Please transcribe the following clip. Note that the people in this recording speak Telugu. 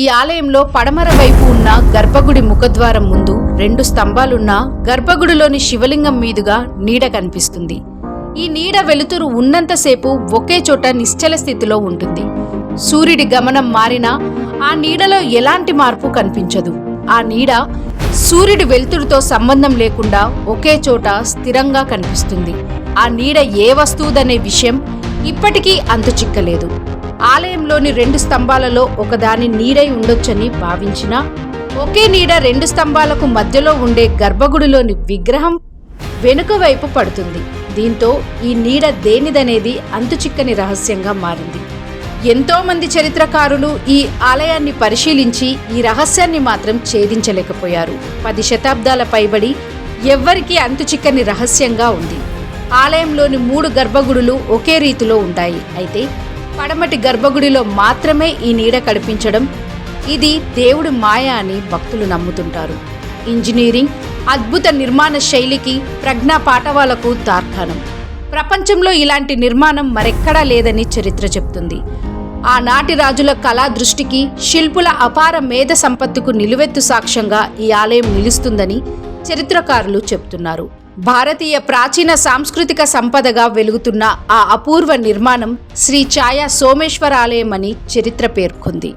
ఈ ఆలయంలో పడమర వైపు ఉన్న గర్భగుడి ముఖద్వారం ముందు 2 స్తంభాలున్న గర్భగుడిలోని శివలింగం మీదుగా నీడ కనిపిస్తుంది. ఈ నీడ వెలుతురు ఉన్నంతసేపు ఒకే చోట నిశ్చల స్థితిలో ఉంటుంది. సూర్యుడి గమనం మారినా ఆ నీడలో ఎలాంటి మార్పు కనిపించదు. ఆ నీడ సూర్యుడి వెలుతురుతో సంబంధం లేకుండా ఒకే చోట స్థిరంగా కనిపిస్తుంది. ఆ నీడ ఏ వస్తువుదనే విషయం ఇప్పటికీ అంతుచిక్కలేదు. ఆలయంలోని 2 స్తంభాలలో ఒకదాని నీడై ఉండొచ్చని భావించినా ఒకే నీడ 2 స్తంభాలకు మధ్యలో ఉండే గర్భగుడిలోని విగ్రహం వెనుక వైపు పడుతుంది. దీంతో ఈ నీడ దేనిదనేది అంతుచిక్కని రహస్యంగా మారింది. ఎంతో మంది చరిత్రకారులు ఈ ఆలయాన్ని పరిశీలించి ఈ రహస్యాన్ని మాత్రం ఛేదించలేకపోయారు. 10 శతాబ్దాల పైబడి ఎవ్వరికీ అంతుచిక్కని రహస్యంగా ఉంది. ఆలయంలోని 3 గర్భగుడులు ఒకే రీతిలో ఉంటాయి. అయితే పడమటి గర్భగుడిలో మాత్రమే ఈ నీడ కనిపించడం ఇది దేవుడి మాయ అని భక్తులు నమ్ముతుంటారు. ఇంజనీరింగ్, అద్భుత నిర్మాణ శైలికి ప్రజ్ఞా పాఠవాలకు తార్కాణం. ప్రపంచంలో ఇలాంటి నిర్మాణం మరెక్కడా లేదని చరిత్ర చెప్తుంది. ఆనాటి రాజుల కళా దృష్టికి, శిల్పుల అపార మేధ సంపత్తుకు నిలువెత్తు సాక్ష్యంగా ఈ ఆలయం నిలుస్తుందని చరిత్రకారులు చెప్తున్నారు. భారతీయ ప్రాచీన సాంస్కృతిక సంపదగా వెలుగుతున్న ఆ అపూర్వ నిర్మాణం శ్రీ ఛాయా సోమేశ్వర ఆలయం అని చరిత్ర పేర్కొంది.